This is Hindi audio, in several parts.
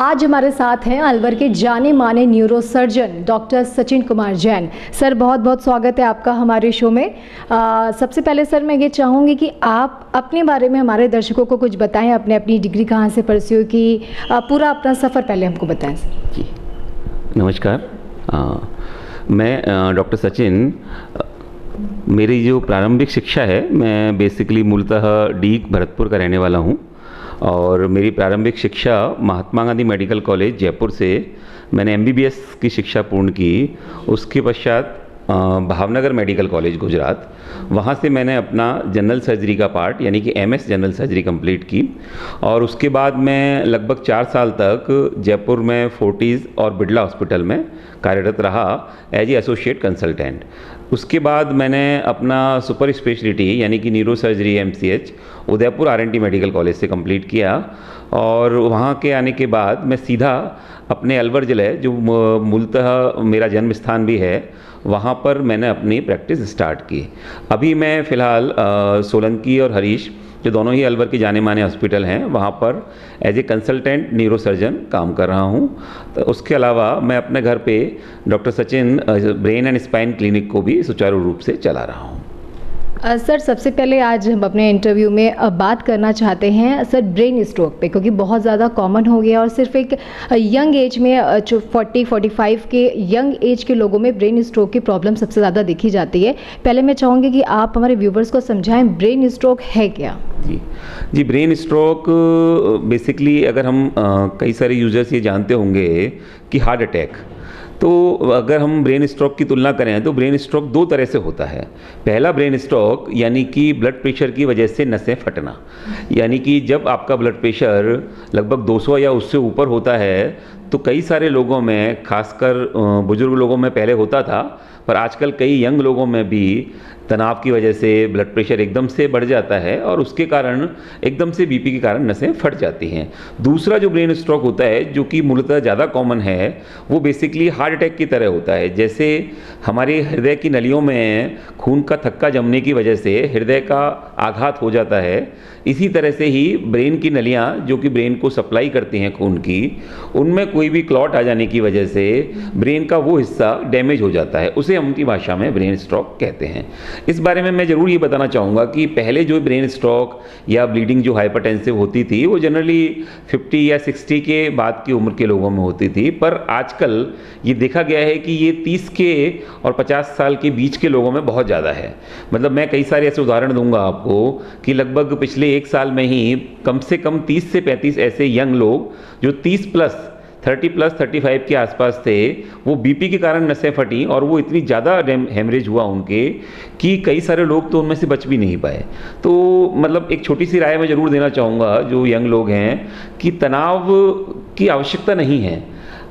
आज हमारे साथ हैं अलवर के जाने माने neurosurgeon doctor Sachin Kumar Jain. Sir बहुत बहुत स्वागत है आपका हमारे शो में। सबसे पहले सर मैं ये चाहूँगी कि आप अपने बारे में हमारे दर्शकों को कुछ बताएं, अपनी डिग्री कहाँ से परस्यू की, पूरा अपना सफ़र पहले हमको बताएं सर। जी नमस्कार, मैं डॉक्टर सचिन। मेरी जो प्रारंभिक शिक्षा है, मैं बेसिकली मूलतः डीग भरतपुर का रहने वाला हूँ और मेरी प्रारंभिक शिक्षा महात्मा गांधी मेडिकल कॉलेज जयपुर से मैंने MBBS की शिक्षा पूर्ण की। उसके पश्चात भावनगर मेडिकल कॉलेज गुजरात, वहाँ से मैंने अपना जनरल सर्जरी का पार्ट यानी कि MS जनरल सर्जरी कंप्लीट की और उसके बाद मैं लगभग 4 साल तक जयपुर में फोर्टिज़ और बिड़ला हॉस्पिटल में कार्यरत रहा एज ए एसोसिएट कंसल्टेंट। उसके बाद मैंने अपना सुपर स्पेशलिटी यानी कि neuro surgery MCH Udaipur RNT medical college से कंप्लीट किया और वहाँ के आने के बाद मैं सीधा अपने अलवर ज़िले, जो मूलतः मेरा जन्म स्थान भी है, वहाँ पर मैंने अपनी प्रैक्टिस स्टार्ट की। अभी मैं फ़िलहाल सोलंकी और हरीश, जो दोनों ही अलवर के जाने माने हॉस्पिटल हैं, वहाँ पर as a consultant neuro surgeon काम कर रहा हूँ। तो उसके अलावा मैं अपने घर पे doctor Sachin brain and spine clinic को भी सुचारू रूप से चला रहा हूँ। सर सबसे पहले आज हम अपने इंटरव्यू में बात करना चाहते हैं सर ब्रेन स्ट्रोक पे, क्योंकि बहुत ज़्यादा कॉमन हो गया और सिर्फ एक यंग एज में 40-45 के यंग एज के लोगों में ब्रेन स्ट्रोक की प्रॉब्लम सबसे ज़्यादा देखी जाती है। पहले मैं चाहूँगी कि आप हमारे व्यूवर्स को समझाएं ब्रेन स्ट्रोक है क्या। जी ब्रेन स्ट्रोक बेसिकली अगर हम कई सारे यूजर्स ये जानते होंगे कि हार्ट अटैक, तो अगर हम ब्रेन स्ट्रोक की तुलना करें तो ब्रेन स्ट्रोक 2 तरह से होता है। पहला ब्रेन स्ट्रोक यानी कि ब्लड प्रेशर की वजह से नसें फटना, यानी कि जब आपका ब्लड प्रेशर लगभग 200 या उससे ऊपर होता है तो कई सारे लोगों में, खासकर बुजुर्ग लोगों में पहले होता था, पर आजकल कई यंग लोगों में भी तनाव की वजह से ब्लड प्रेशर एकदम से बढ़ जाता है और उसके कारण एकदम से BP के कारण नसें फट जाती हैं। दूसरा जो ब्रेन स्ट्रोक होता है, जो कि मूलतः ज़्यादा कॉमन है, वो बेसिकली हार्ट अटैक की तरह होता है। जैसे हमारे हृदय की नलियों में खून का थक्का जमने की वजह से हृदय का आघात हो जाता है, इसी तरह से ही ब्रेन की नलियाँ जो कि ब्रेन को सप्लाई करती हैं खून की, उनमें कोई भी क्लॉट आ जाने की वजह से ब्रेन का वो हिस्सा डैमेज हो जाता है। उसे हम उनकी भाषा में ब्रेन स्ट्रोक कहते हैं। इस बारे में मैं ज़रूर ये बताना चाहूँगा कि पहले जो ब्रेन स्ट्रोक या ब्लीडिंग जो हाइपरटेंसिव होती थी वो जनरली 50 या 60 के बाद की उम्र के लोगों में होती थी, पर आजकल ये देखा गया है कि ये 30 के और 50 साल के बीच के लोगों में बहुत ज़्यादा है। मतलब मैं कई सारे ऐसे उदाहरण दूंगा आपको कि लगभग पिछले 1 साल में ही कम से कम 30 से 35 ऐसे यंग लोग जो 30 प्लस 35 के आसपास थे, वो BP के कारण नसें फटी और वो इतनी ज़्यादा हेमरेज हुआ उनके कि कई सारे लोग तो उनमें से बच भी नहीं पाए। तो मतलब एक छोटी सी राय मैं ज़रूर देना चाहूँगा जो यंग लोग हैं कि तनाव की आवश्यकता नहीं है।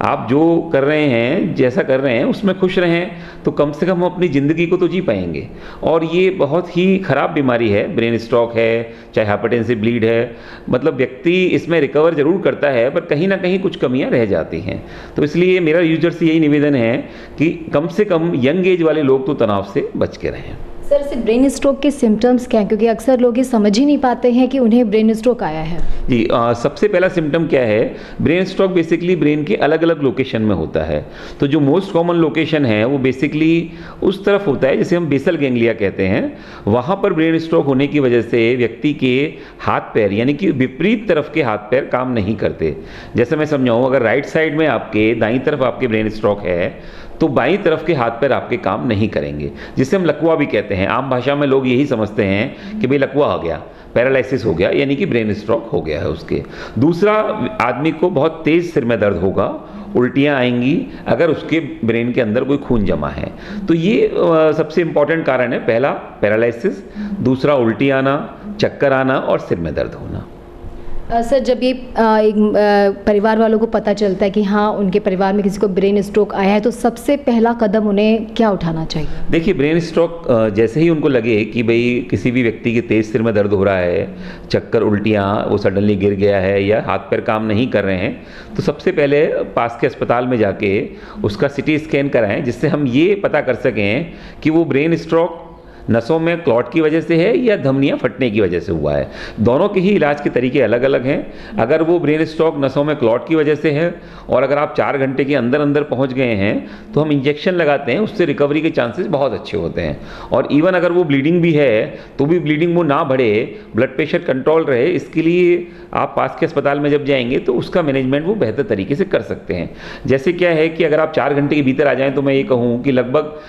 आप जो कर रहे हैं, जैसा कर रहे हैं, उसमें खुश रहें तो कम से कम हम अपनी ज़िंदगी को तो जी पाएंगे। और ये बहुत ही ख़राब बीमारी है, ब्रेन स्ट्रोक है, चाहे हाइपरटेंसिव ब्लीड है, मतलब व्यक्ति इसमें रिकवर ज़रूर करता है पर कहीं ना कहीं कुछ कमियां रह जाती हैं। तो इसलिए मेरा यूजर से यही निवेदन है कि कम से कम यंग एज वाले लोग तो तनाव से बच के रहें। सर सिर्फ ब्रेन स्ट्रोक के सिम्टम्स क्या हैं, क्योंकि अक्सर लोग ये समझ ही नहीं पाते हैं कि उन्हें ब्रेन स्ट्रोक आया है। जी सबसे पहला सिम्टम क्या है, ब्रेन स्ट्रोक बेसिकली ब्रेन के अलग अलग लोकेशन में होता है। तो जो मोस्ट कॉमन लोकेशन है वो बेसिकली उस तरफ होता है जिसे हम बेसल गैंग्लिया कहते हैं। वहाँ पर ब्रेन स्ट्रोक होने की वजह से व्यक्ति के हाथ पैर यानी कि विपरीत तरफ के हाथ पैर काम नहीं करते। जैसे मैं समझाऊँ, अगर राइट साइड में आपके दाईं तरफ आपके ब्रेन स्ट्रोक है तो बाईं तरफ के हाथ पैर आपके काम नहीं करेंगे, जिसे हम लकवा भी कहते हैं। आम भाषा में लोग यही समझते हैं कि भाई लकवा आ गया, पैरालिसिस हो गया, यानी कि ब्रेन स्ट्रोक हो गया है उसके। दूसरा, आदमी को बहुत तेज सिर में दर्द होगा, उल्टियाँ आएंगी अगर उसके ब्रेन के अंदर कोई खून जमा है। तो ये सबसे इम्पॉर्टेंट कारण है। पहला पैरालिसिस, दूसरा उल्टी आना, चक्कर आना और सिर में दर्द होना। सर जब ये परिवार वालों को पता चलता है कि हाँ उनके परिवार में किसी को ब्रेन स्ट्रोक आया है, तो सबसे पहला कदम उन्हें क्या उठाना चाहिए? देखिए ब्रेन स्ट्रोक जैसे ही उनको लगे कि भाई किसी भी व्यक्ति के तेज सिर में दर्द हो रहा है, चक्कर, उल्टियाँ, वो सडनली गिर गया है या हाथ पैर काम नहीं कर रहे हैं, तो सबसे पहले पास के अस्पताल में जाके उसका CT स्कैन कराएं, जिससे हम ये पता कर सकें कि वो ब्रेन स्ट्रोक नसों में क्लॉट की वजह से है या धमनियाँ फटने की वजह से हुआ है। दोनों के ही इलाज के तरीके अलग अलग हैं। अगर वो ब्रेन स्ट्रोक नसों में क्लॉट की वजह से है और अगर आप 4 घंटे के अंदर अंदर पहुंच गए हैं तो हम इंजेक्शन लगाते हैं, उससे रिकवरी के चांसेस बहुत अच्छे होते हैं। और इवन अगर वो ब्लीडिंग भी है तो भी ब्लीडिंग वो ना बढ़े, ब्लड प्रेशर कंट्रोल रहे, इसके लिए आप पास के अस्पताल में जब जाएंगे तो उसका मैनेजमेंट वो बेहतर तरीके से कर सकते हैं। जैसे क्या है कि अगर आप 4 घंटे के भीतर आ जाएं तो मैं ये कहूँ कि लगभग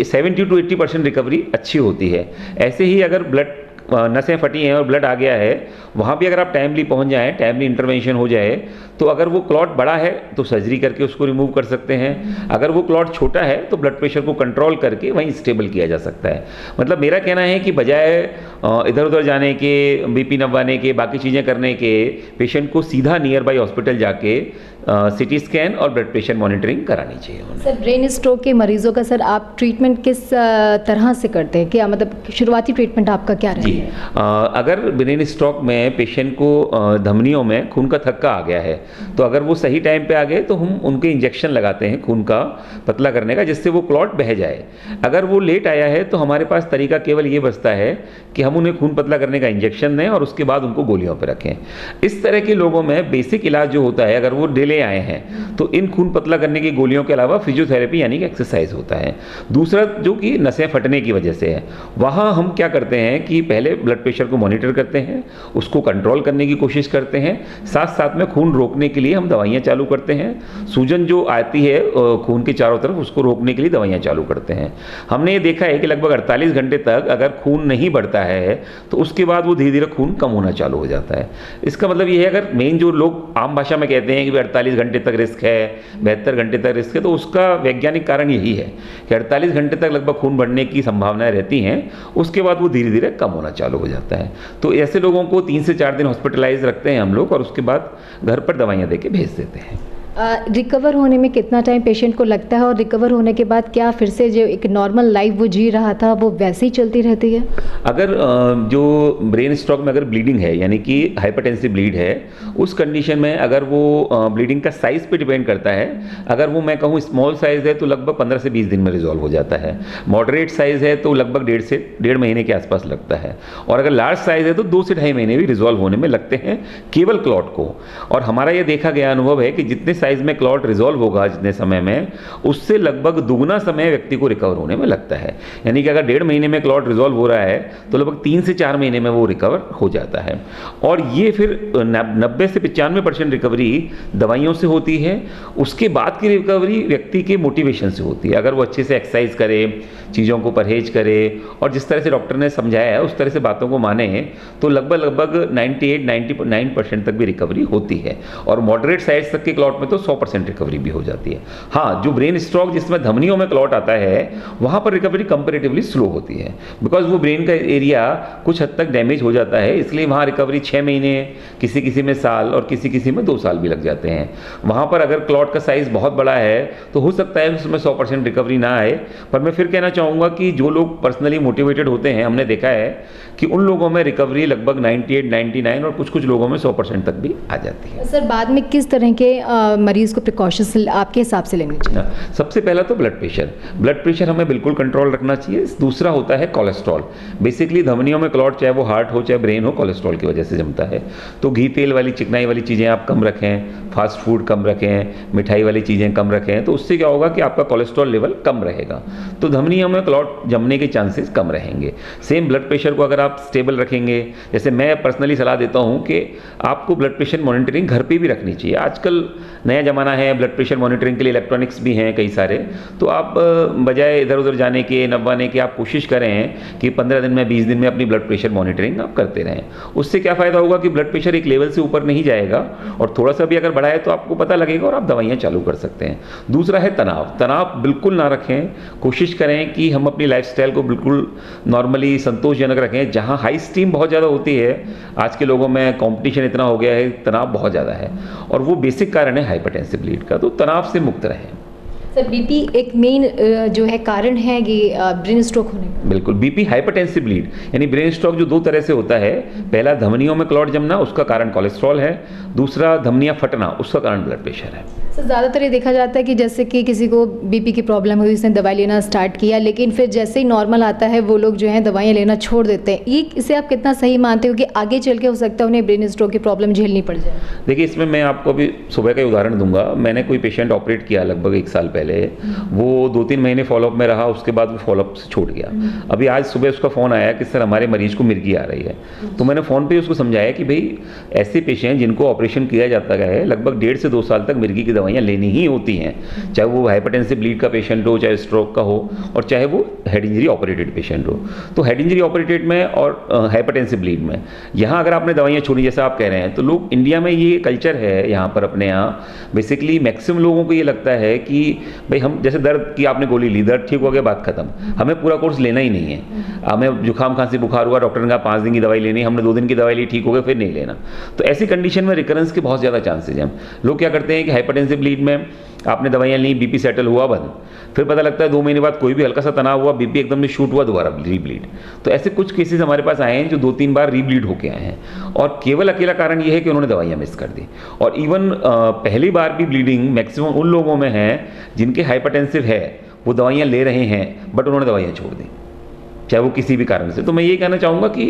70 to 80% रिकवरी अच्छी होती है। ऐसे ही अगर ब्लड नसें फटी हैं और ब्लड आ गया है, वहाँ भी अगर आप टाइमली पहुँच जाएँ, टाइमली इंटरवेंशन हो जाए, तो अगर वो क्लॉट बड़ा है तो सर्जरी करके उसको रिमूव कर सकते हैं। अगर वो क्लॉट छोटा है तो ब्लड प्रेशर को कंट्रोल करके वहीं स्टेबल किया जा सकता है। मतलब मेरा कहना है कि बजाय इधर उधर जाने के, बीपी नपवाने के, बाकी चीज़ें करने के, पेशेंट को सीधा नियर बाई हॉस्पिटल जाके सीटी स्कैन और ब्लड प्रेशर मॉनिटरिंग करानी चाहिए उन्हें। सर, ब्रेन स्ट्रोक के मरीजों का सर आप ट्रीटमेंट किस तरह से करते हैं? क्या मतलब शुरुआती ट्रीटमेंट आपका क्या जी, रहेगा? अगर ब्रेन स्ट्रोक में पेशेंट को धमनियों में खून का थक्का आ गया है तो अगर वो सही टाइम पे आ गए तो हम उनके इंजेक्शन लगाते हैं खून का पतला करने का, जिससे वो क्लॉट बह जाए। अगर वो लेट आया है तो हमारे पास तरीका केवल ये बचता है कि हम उन्हें खून पतला करने का इंजेक्शन दें और उसके बाद उनको गोलियों पर रखें। इस तरह के लोगों में बेसिक इलाज जो होता है, अगर वो डिले आए हैं तो इन खून पतला करने की गोलियों के अलावा फिजियोथेरेपी यानी कि एक्सरसाइज होता है। दूसरा जो कि नसें फटने की वजह से है, वहाँ हम क्या करते हैं कि पहले ब्लड प्रेशर को मॉनिटर करते हैं, उसको कंट्रोल करने की कोशिश करते हैं, साथ साथ में खून रोकने के लिए हम दवाइयाँ चालू करते हैं। सूजन जो आती है खून के चारों तरफ, उसको रोकने के लिए दवाइयाँ चालू करते हैं। हमने ये देखा है कि लगभग 48 घंटे तक अगर खून नहीं बढ़ता है तो उसके बाद वो धीरे धीरे खून कम होना चालू हो जाता है। इसका मतलब ये है, अगर मेन जो लोग आम भाषा में कहते हैं कि 48 घंटे तक रिस्क है, 72 घंटे तक रिस्क है, तो उसका वैज्ञानिक कारण यही है कि 48 घंटे तक लगभग खून बढ़ने की संभावनाएं रहती हैं, उसके बाद वो धीरे धीरे कम होना चालू हो जाता है। तो ऐसे लोगों को 3 से 4 दिन हॉस्पिटलाइज रखते हैं हम लोग और उसके बाद घर पर दवाइयाँ दे के भेज देते हैं। रिकवर होने में कितना टाइम पेशेंट को लगता है और रिकवर होने के बाद क्या फिर से जो एक नॉर्मल लाइफ वो जी रहा था वो वैसे ही चलती रहती है? अगर जो ब्रेन स्ट्रोक में अगर ब्लीडिंग है यानी कि हाइपरटेंसिव ब्लीड है, उस कंडीशन में अगर वो ब्लीडिंग का साइज़ पे डिपेंड करता है। अगर वो मैं कहूँ स्मॉल साइज़ है तो लगभग 15 से 20 दिन में रिजॉल्व हो जाता है। मॉडरेट साइज़ है तो लगभग 1.5 से 1.5 महीने के आसपास लगता है। और अगर लार्ज साइज़ है तो 2 से 2.5 महीने भी रिजॉल्व होने में लगते हैं केवल क्लॉट को। और हमारा ये देखा गया अनुभव है कि जितने साइज में क्लॉट रिजॉल्व होगा जितने समय में, उससे लगभग दुगना समय व्यक्ति को रिकवर होने में लगता है। यानी कि अगर 1.5 महीने में क्लॉट रिजॉल्व हो रहा है तो लगभग 3 से 4 महीने में वो रिकवर हो जाता है। और ये फिर 90 से 95% रिकवरी दवाइयों से होती है। उसके बाद की रिकवरी व्यक्ति के मोटिवेशन से होती है। अगर वो अच्छे से एक्सरसाइज करे, चीज़ों को परहेज करे और जिस तरह से डॉक्टर ने समझाया है उस तरह से बातों को माने, तो लगभग 98-99% तक भी रिकवरी होती है। और मॉडरेट साइज तक के क्लॉट में तो 100% रिकवरी भी हो जाती है। हाँ, जो ब्रेन स्ट्रोक जिसमें धमनियों में क्लॉट आता है वहाँ पर रिकवरी कंपैरेटिवली स्लो होती है, बिकॉज वो ब्रेन का एरिया कुछ हद तक डैमेज हो जाता है, इसलिए वहाँ रिकवरी 6 महीने, किसी किसी में साल और किसी किसी में 2 साल भी लग जाते हैं। वहाँ पर अगर क्लॉट का साइज बहुत बड़ा है तो हो सकता है उसमें 100% रिकवरी ना आए। पर मैं फिर कहना चाहूँगा कि जो लोग पर्सनली मोटिवेटेड होते हैं, हमने देखा है कि उन लोगों में रिकवरी लगभग 98-99 और कुछ कुछ लोगों में 100% तक भी आ जाती है। सर, बाद में किस तरह के मरीज को प्रिकॉशंस आपके हिसाब से लेने चाहिए? सबसे पहला तो ब्लड प्रेशर हमें बिल्कुल कंट्रोल रखना चाहिए। दूसरा होता है कोलेस्ट्रॉल। बेसिकली धमनियों में क्लॉट, चाहे वो हार्ट हो चाहे ब्रेन हो, कोलेस्ट्रॉल की वजह से जमता है। तो घी तेल वाली चिकनाई वाली चीज़ें आप कम रखें, फास्ट फूड कम रखें, मिठाई वाली चीज़ें कम रखें, तो उससे क्या होगा कि आपका कोलेस्ट्रॉल लेवल कम रहेगा, तो धमनियों में क्लॉट जमने के चांसेस कम रहेंगे। सेम ब्लड प्रेशर को अगर आप स्टेबल रखेंगे, जैसे मैं पर्सनली सलाह देता हूँ कि आपको ब्लड प्रेशर मॉनिटरिंग घर पे भी रखनी चाहिए। आजकल नया ज़माना है, ब्लड प्रेशर मॉनिटरिंग के लिए इलेक्ट्रॉनिक्स भी हैं कई सारे, तो आप बजाय इधर उधर जाने के, नपवाने के, आप कोशिश करें कि 15 दिन में, 20 दिन में अपनी ब्लड प्रेशर मॉनिटरिंग आप करते रहें। उससे क्या फ़ायदा होगा कि ब्लड प्रेशर एक लेवल से ऊपर नहीं जाएगा और थोड़ा सा भी अगर बढ़ा है तो आपको पता लगेगा और आप दवाइयाँ चालू कर सकते हैं। दूसरा है तनाव बिल्कुल ना रखें। कोशिश करें कि हम अपनी लाइफस्टाइल को बिल्कुल नॉर्मली संतोषजनक रखें। जहाँ हाई स्टीम बहुत ज़्यादा होती है, आज के लोगों में कॉम्पिटिशन इतना हो गया है, तनाव बहुत ज़्यादा है और वो बेसिक कारण है हाइपरटेंसिव ब्लीड का, तो तनाव से मुक्त रहें। सर, बीपी एक मेन जो है कारण है ये ब्रेन स्ट्रोक होने का? बिल्कुल, बीपी हाइपरटेंसिव ब्लीड यानी ब्रेन स्ट्रोक जो 2 तरह से होता है। पहला धमनियों में क्लॉट जमना, उसका कारण कोलेस्ट्रॉल है। दूसरा धमनियाँ फटना, उसका कारण ब्लड प्रेशर है। सर ज़्यादातर ये देखा जाता है कि जैसे कि किसी को बीपी की प्रॉब्लम हुई, उसने दवाई लेना स्टार्ट किया, लेकिन फिर जैसे ही नॉर्मल आता है वो लोग जो हैं दवाइयाँ लेना छोड़ देते हैं। ये इसे आप कितना सही मानते हो कि आगे चल के हो सकता है उन्हें ब्रेन स्ट्रोक की प्रॉब्लम झेलनी पड़ जाए? देखिए, इसमें मैं आपको अभी सुबह का उदाहरण दूंगा। मैंने कोई पेशेंट ऑपरेट किया लगभग 1 साल पहले, वो 2-3 महीने फॉलोअप में रहा, उसके बाद वो फॉलोअप से छूट गया। अभी आज सुबह उसका फ़ोन आया कि सर हमारे मरीज को मिर्गी आ रही है। तो मैंने फ़ोन पे उसको समझाया कि भाई ऐसे पेशेंट जिनको ऑपरेशन किया जाता है लगभग 1.5 से 2 साल तक मिर्गी की दवाइयाँ लेनी ही होती हैं, चाहे वो हाइपरटेंसिव ब्लीड का पेशेंट हो, चाहे स्ट्रोक का हो, और चाहे वो हेड इंजरी ऑपरेटेड पेशेंट हो। तो हेड इंजरी ऑपरेटेड में और हाइपरटेंसिव ब्लीड में यहाँ अगर आपने दवाइयाँ छोड़ी जैसा आप कह रहे हैं, तो लोग इंडिया में ये कल्चर है यहाँ पर अपने यहाँ बेसिकली मैक्सिमम लोगों को ये लगता है कि भाई हम जैसे दर्द की आपने गोली ली, दर्द ठीक हो गया, बात खत्म, हमें पूरा कोर्स लेना ही नहीं है। हमें जुकाम खांसी बुखार हुआ, डॉक्टर ने कहा 5 दिन की दवाई लेनी, हमने 2 दिन की दवाई ली, ठीक हो गया, फिर नहीं लेना। तो ऐसी कंडीशन में रिकरेंस के बहुत ज़्यादा चांसेज हैं। लोग क्या करते हैं कि हाइपरटेंसिव ब्लीड में आपने दवाइयाँ ली, बीपी सेटल हुआ बंद, फिर पता लगता है 2 महीने बाद कोई भी हल्का सा तनाव हुआ, बीपी एकदम से शूट हुआ, दोबारा रीब्लीड। तो ऐसे कुछ केसेस हमारे पास आए हैं जो 2-3 बार रीब्लीड होके आए हैं, और केवल अकेला कारण ये है कि उन्होंने दवाइयाँ मिस कर दी। और इवन पहली बार भी ब्लीडिंग मैक्सिमम उन लोगों में है जिनके हाइपरटेंसिव है, वो दवाइयाँ ले रहे हैं बट उन्होंने दवाइयाँ छोड़ दी, चाहे वो किसी भी कारण से। तो मैं ये कहना चाहूँगा कि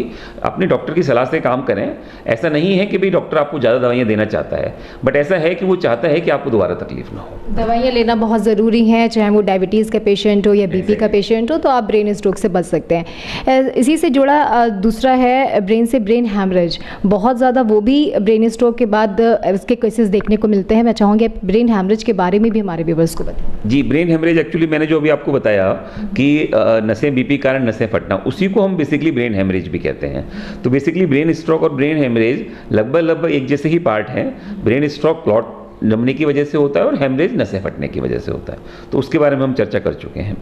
अपने डॉक्टर की सलाह से काम करें। ऐसा नहीं है कि भाई डॉक्टर आपको ज़्यादा दवाइयाँ देना चाहता है, बट ऐसा है कि वो चाहता है कि आपको दोबारा तकलीफ ना हो। दवाइयाँ लेना बहुत ज़रूरी है, चाहे वो डायबिटीज़ का पेशेंट हो या बीपी का पेशेंट हो, तो आप ब्रेन स्ट्रोक से बच सकते हैं। इसी से जुड़ा दूसरा है ब्रेन से ब्रेन हैमरेज, बहुत ज़्यादा वो भी ब्रेन स्ट्रोक के बाद उसके केसेस देखने को मिलते हैं। मैं चाहूँगी ब्रेन हैमरेज के बारे में भी हमारे व्यूअर्स को बताएं। जी, ब्रेन हेमरेज एक्चुअली मैंने जो अभी आपको बताया कि नसें बीपी कारण नसें फटना, उसी को हम बेसिकली ब्रेन हेमरेज भी कहते हैं। तो बेसिकली ब्रेन स्ट्रोक और ब्रेन हेमरेज लगभग एक जैसे ही पार्ट हैं। ब्रेन स्ट्रोक क्लॉट जमने की वजह से होता है और हेमरेज नसें फटने की वजह से होता है। तो उसके बारे में हम चर्चा कर चुके हैं।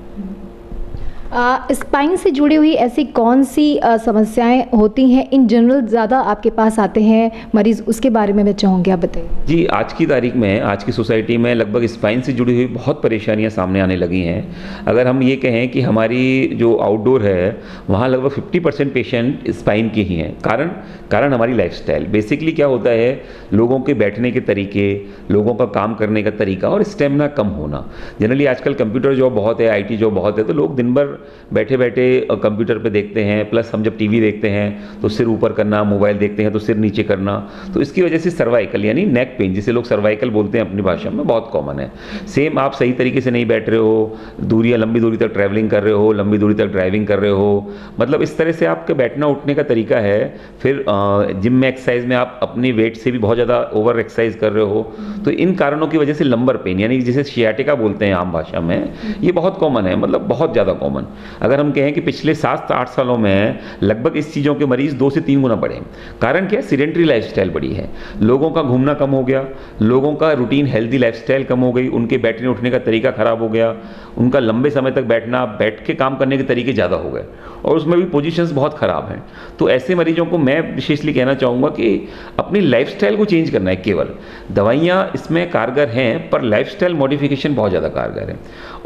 स्पाइन से जुड़ी हुई ऐसी कौन सी समस्याएं होती हैं इन जनरल ज़्यादा आपके पास आते हैं मरीज़, उसके बारे में मैं चाहूँगी आप बताइए। जी, आज की तारीख में, आज की सोसाइटी में लगभग स्पाइन से जुड़ी हुई बहुत परेशानियां सामने आने लगी हैं। अगर हम ये कहें कि हमारी जो आउटडोर है वहाँ लगभग 50% पेशेंट स्पाइन के ही हैं। कारण हमारी लाइफस्टाइल। बेसिकली क्या होता है, लोगों के बैठने के तरीके, लोगों का काम करने का तरीका और स्टेमिना कम होना। जनरली आजकल कंप्यूटर जॉब बहुत है, IT जॉब बहुत है, तो लोग दिन भर बैठे बैठे कंप्यूटर पे देखते हैं। प्लस हम जब टीवी देखते हैं तो सिर ऊपर करना, मोबाइल देखते हैं तो सिर नीचे करना, तो इसकी वजह से सर्वाइकल यानी नेक पेन, जिसे लोग सर्वाइकल बोलते हैं अपनी भाषा में, बहुत कॉमन है। सेम आप सही तरीके से नहीं बैठ रहे हो, दूरियां लंबी दूरी तक ट्रैवलिंग कर रहे हो, लंबी दूरी तक ड्राइविंग कर रहे हो, मतलब इस तरह से आपके बैठना उठने का तरीका है। फिर जिम में एक्सरसाइज में आप अपनी वेट से भी बहुत ज़्यादा ओवर एक्सरसाइज कर रहे हो, तो इन कारणों की वजह से लंबर पेन यानी जिसे शियाटिका बोलते हैं आम भाषा में, ये बहुत कॉमन है, मतलब बहुत ज़्यादा कॉमन। अगर हम कहें कि पिछले 7-8 सालों में लगभग इस चीज़ों के मरीज 2 से 3 गुना बढ़े। कारण क्या है, सीडेंटरी लाइफस्टाइल बढ़ी है, लोगों का घूमना कम हो गया, लोगों का रूटीन हेल्दी लाइफस्टाइल कम हो गई, उनके बैठने उठने का तरीका खराब हो गया, उनका लंबे समय तक बैठना, बैठ के काम करने के तरीके ज़्यादा हो गए और उसमें भी पोजीशंस बहुत ख़राब हैं। तो ऐसे मरीजों को मैं विशेषली कहना चाहूँगा कि अपनी लाइफस्टाइल को चेंज करना है। केवल दवाइयाँ इसमें कारगर हैं, पर लाइफस्टाइल मॉडिफिकेशन बहुत ज़्यादा कारगर है।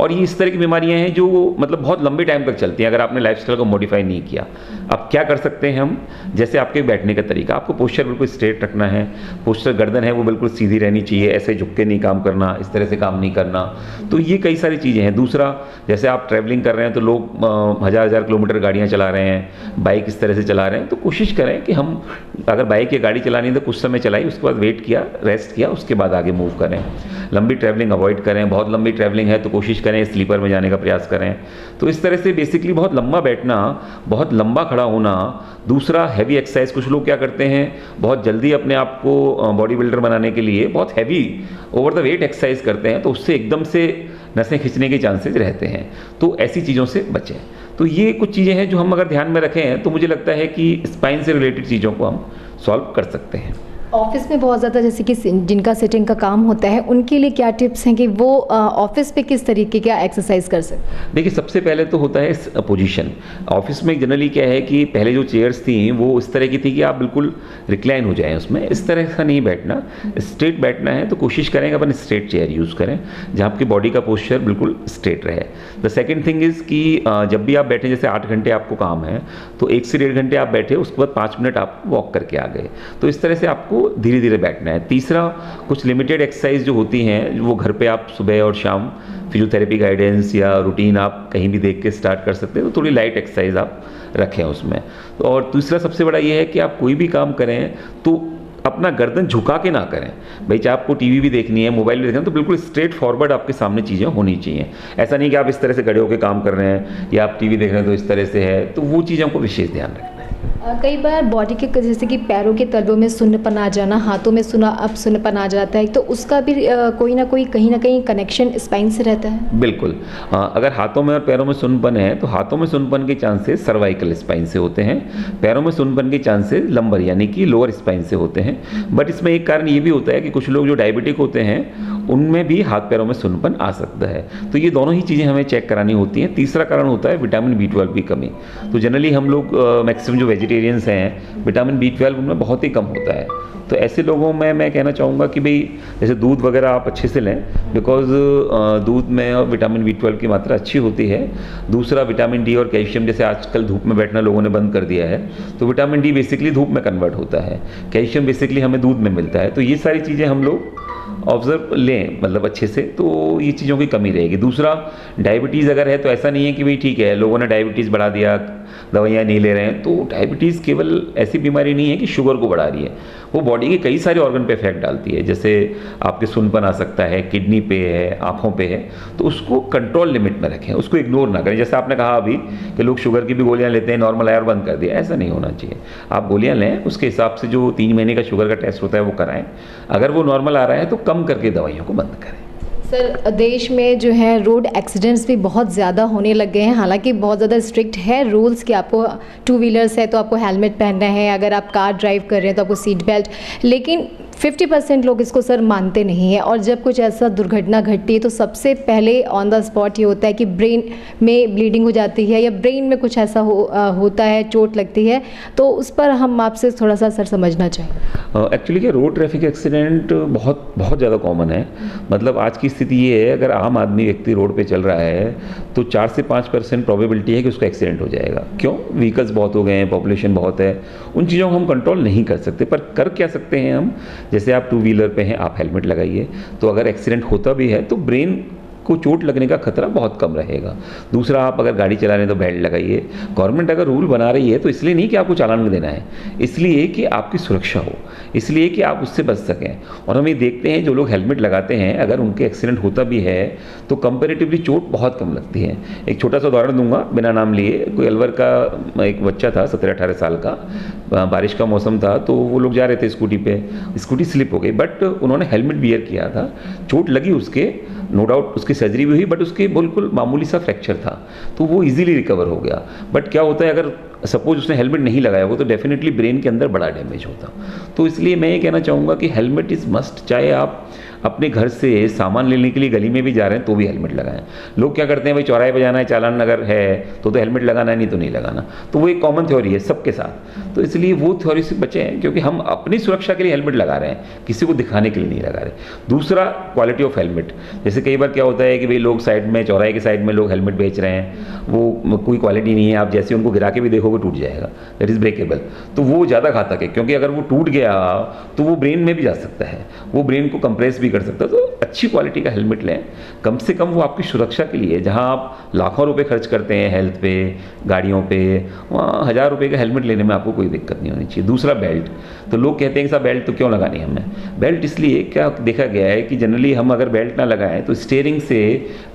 और ये इस तरह की बीमारियाँ हैं जो मतलब बहुत लंबे टाइम तक चलती हैं अगर आपने लाइफस्टाइल को मॉडिफाई नहीं किया। अब क्या कर सकते हैं हम, जैसे आपके बैठने का तरीका, आपको पोस्चर बिल्कुल स्ट्रेट रखना है, पोस्चर गर्दन है वो बिल्कुल सीधी रहनी चाहिए, ऐसे झुक के नहीं काम करना, इस तरह से काम नहीं करना। तो ये कई सारी चीज़ें हैं। दूसरा, जैसे आप ट्रैवलिंग कर रहे हैं तो लोग 1000 किलोमीटर गाड़ियाँ चला रहे हैं, बाइक इस तरह से चला रहे हैं, तो कोशिश करें कि हम अगर बाइक या गाड़ी चलानी है तो कुछ समय चलाई, उसके बाद वेट किया, रेस्ट किया, उसके बाद आगे मूव करें। लंबी ट्रैवलिंग अवॉइड करें, बहुत लंबी ट्रैवलिंग है तो कोशिश करें स्लीपर में जाने का प्रयास करें। तो इस तरह से बेसिकली बहुत लंबा बैठना, बहुत लंबा खड़ा होना। दूसरा, हैवी एक्सरसाइज, कुछ लोग क्या करते हैं बहुत जल्दी अपने आप को बॉडी बिल्डर बनाने के लिए बहुत heavy over the weight exercise करते हैं, तो उससे एकदम से नसें खिंचने के चांसेस रहते हैं। तो ऐसी चीज़ों से बचें। तो ये कुछ चीज़ें हैं जो हम अगर ध्यान में रखें तो मुझे लगता है कि स्पाइन से रिलेटेड चीज़ों को हम सॉल्व कर सकते हैं। ऑफिस में बहुत ज़्यादा जैसे कि जिनका सिटिंग का काम होता है उनके लिए क्या टिप्स हैं कि वो ऑफिस पे किस तरीके का एक्सरसाइज कर सकते हैं? देखिए, सबसे पहले तो होता है पोजीशन। ऑफिस में जनरली क्या है कि पहले जो चेयर्स थी वो इस तरह की थी कि आप बिल्कुल रिक्लाइन हो जाएं उसमें, इस तरह का नहीं बैठना, स्ट्रेट बैठना है तो कोशिश करें अपन स्ट्रेट चेयर यूज़ करें जहाँ आपकी बॉडी का पोस्चर बिल्कुल स्ट्रेट रहे। द सेकेंड थिंग इज़ कि जब भी आप बैठें, जैसे 8 घंटे आपको काम है तो 1 से 1.5 घंटे आप बैठे, उसके बाद 5 मिनट आप वॉक करके आ गए। तो इस तरह से आपको आपको धीरे धीरे बैठना है। तीसरा, कुछ लिमिटेड एक्सरसाइज जो होती हैं वो घर पे आप सुबह और शाम फिजियोथेरेपी गाइडेंस या रूटीन आप कहीं भी देख के स्टार्ट कर सकते हैं, तो थोड़ी लाइट एक्सरसाइज आप रखें उसमें। तो और दूसरा सबसे बड़ा ये है कि आप कोई भी काम करें तो अपना गर्दन झुका के ना करें। भाई चाहे आपको टीवी भी देखनी है, मोबाइल भी देखना है, तो बिल्कुल स्ट्रेट फॉरवर्ड आपके सामने चीज़ें होनी चाहिए। ऐसा नहीं कि आप इस तरह से खड़े होकर काम कर रहे हैं या आप टीवी देख रहे हैं तो इस तरह से है, तो वो चीज़ों को विशेष ध्यान रखना है। कई बार बॉडी के जैसे कि पैरों के तलवों में सुन्नपन आ जाना, हाथों में सुन्नपन आ जाता है, तो उसका भी कोई ना कोई कहीं ना कहीं कनेक्शन स्पाइन से रहता है। बिल्कुल, अगर हाथों में और पैरों में सुन्नपन है तो हाथों में सुन्नपन के चांसेस सर्वाइकल स्पाइन से होते हैं, पैरों में सुन्नपन के चांसेस लंबर यानी कि लोअर स्पाइन से होते हैं। बट इसमें एक कारण ये भी होता है कि कुछ लोग जो डायबिटिक होते हैं उनमें भी हाथ पैरों में सुन्नपन आ सकता है, तो ये दोनों ही चीज़ें हमें चेक करानी होती हैं। तीसरा कारण होता है विटामिन B12 की कमी। तो जनरली हम लोग मैक्सिमम जो वेजिटेरियंस हैं विटामिन B12 उनमें बहुत ही कम होता है, तो ऐसे लोगों में मैं कहना चाहूँगा कि भाई जैसे दूध वगैरह आप अच्छे से लें, बिकॉज दूध में विटामिन B12 की मात्रा अच्छी होती है। दूसरा, विटामिन D और कैल्शियम, जैसे आजकल धूप में बैठना लोगों ने बंद कर दिया है, तो विटामिन D बेसिकली धूप में कन्वर्ट होता है, कैल्शियम बेसिकली हमें दूध में मिलता है, तो ये सारी चीज़ें हम लोग ऑब्जर्व लें मतलब अच्छे से, तो ये चीज़ों की कमी रहेगी। दूसरा, डायबिटीज़ अगर है तो ऐसा नहीं है कि भाई ठीक है लोगों ने डायबिटीज़ बढ़ा दिया, दवाइयाँ नहीं ले रहे हैं, तो डायबिटीज़ केवल ऐसी बीमारी नहीं है कि शुगर को बढ़ा रही है, वो बॉडी के कई सारे ऑर्गन पे इफेक्ट डालती है। जैसे आपके सुनपन आ सकता है, किडनी पे है, आँखों पे है, तो उसको कंट्रोल लिमिट में रखें, उसको इग्नोर ना करें। जैसे आपने कहा अभी कि लोग शुगर की भी गोलियाँ लेते हैं, नॉर्मल आया और बंद कर दिया, ऐसा नहीं होना चाहिए। आप गोलियाँ लें, उसके हिसाब से जो 3 महीने का शुगर का टेस्ट होता है वो कराएं, अगर वो नॉर्मल आ रहा है तो कम करके दवाइयों को बंद करें। सर, देश में जो है रोड एक्सीडेंट्स भी बहुत ज़्यादा होने लग गए हैं। हालांकि बहुत ज़्यादा स्ट्रिक्ट है रूल्स कि आपको 2 व्हीलर्स है तो आपको हेलमेट पहनना है, अगर आप कार ड्राइव कर रहे हैं तो आपको सीट बेल्ट, लेकिन 50% लोग इसको सर मानते नहीं हैं। और जब कुछ ऐसा दुर्घटना घटती है तो सबसे पहले ऑन द स्पॉट ये होता है कि ब्रेन में ब्लीडिंग हो जाती है या ब्रेन में कुछ ऐसा होता है, चोट लगती है, तो उस पर हम आपसे थोड़ा सा सर समझना चाहेंगे। एक्चुअली क्या रोड ट्रैफिक एक्सीडेंट बहुत बहुत ज़्यादा कॉमन है। मतलब आज की स्थिति ये है, अगर आम आदमी व्यक्ति रोड पे चल रहा है तो 4 से 5% प्रोबेबिलिटी है कि उसका एक्सीडेंट हो जाएगा। क्यों? व्हीकल्स बहुत हो गए हैं, पॉपुलेशन बहुत है, उन चीज़ों को हम कंट्रोल नहीं कर सकते। पर कर क्या सकते हैं हम, जैसे आप 2 व्हीलर पे हैं, आप हेलमेट लगाइए, तो अगर एक्सीडेंट होता भी है तो ब्रेन को चोट लगने का खतरा बहुत कम रहेगा। दूसरा, आप अगर गाड़ी चला रहे हैं तो बेल्ट लगाइए। गवर्नमेंट अगर रूल बना रही है तो इसलिए नहीं कि आपको चालान में देना है, इसलिए कि आपकी सुरक्षा हो, इसलिए कि आप उससे बच सकें। और हम ये देखते हैं जो लोग हेलमेट लगाते हैं, अगर उनके एक्सीडेंट होता भी है तो कंपेरेटिवली चोट बहुत कम लगती है। एक छोटा सा उदाहरण दूंगा बिना नाम लिए। कोई अलवर का एक बच्चा था 17-18 साल का, बारिश का मौसम था, तो वो लोग जा रहे थे स्कूटी पे, स्कूटी स्लिप हो गई, बट उन्होंने हेलमेट वियर किया था, चोट लगी उसके, नो डाउट उसकी सर्जरी भी हुई, बट उसके बिल्कुल मामूली सा फ्रैक्चर था, तो वो इजीली रिकवर हो गया। बट क्या होता है, अगर सपोज उसने हेलमेट नहीं लगाया हो तो डेफिनेटली ब्रेन के अंदर बड़ा डैमेज होता। तो इसलिए मैं ये कहना चाहूँगा कि हेलमेट इज़ मस्ट। चाहे आप अपने घर से सामान लेने के लिए गली में भी जा रहे हैं तो भी हेलमेट लगाएं। लोग क्या करते हैं, भाई चौराहे पे जाना है, चालान अगर है तो हेलमेट लगाना है, नहीं तो नहीं लगाना। तो वो एक कॉमन थ्योरी है सबके साथ, तो इसलिए वो थ्योरी से बचें, क्योंकि हम अपनी सुरक्षा के लिए हेलमेट लगा रहे हैं, किसी को दिखाने के लिए नहीं लगा रहे। दूसरा, क्वालिटी ऑफ हेलमेट। जैसे कई बार क्या होता है कि भाई लोग साइड में, चौराहे के साइड में लोग हेलमेट बेच रहे हैं, वो कोई क्वालिटी नहीं है, आप जैसे उनको गिरा के भी देखोगे टूट जाएगा, दैट इज़ ब्रेकेबल। तो वो ज़्यादा घातक है, क्योंकि अगर वो टूट गया तो वो ब्रेन में भी जा सकता है, वो ब्रेन को कंप्रेस भी कर सकता है। तो अच्छी क्वालिटी का हेलमेट लें, कम से कम वो आपकी सुरक्षा के लिए। जहां आप लाखों रुपए खर्च करते हैं हेल्थ पे, गाड़ियों पे, वहाँ 1000 रुपये का हेलमेट लेने में आपको कोई दिक्कत नहीं होनी चाहिए। दूसरा, बेल्ट। तो लोग कहते हैं कि साहब बेल्ट तो क्यों लगानी है हमें? बेल्ट इसलिए, क्या देखा गया है कि जनरली हम अगर बेल्ट ना लगाएं तो स्टीयरिंग से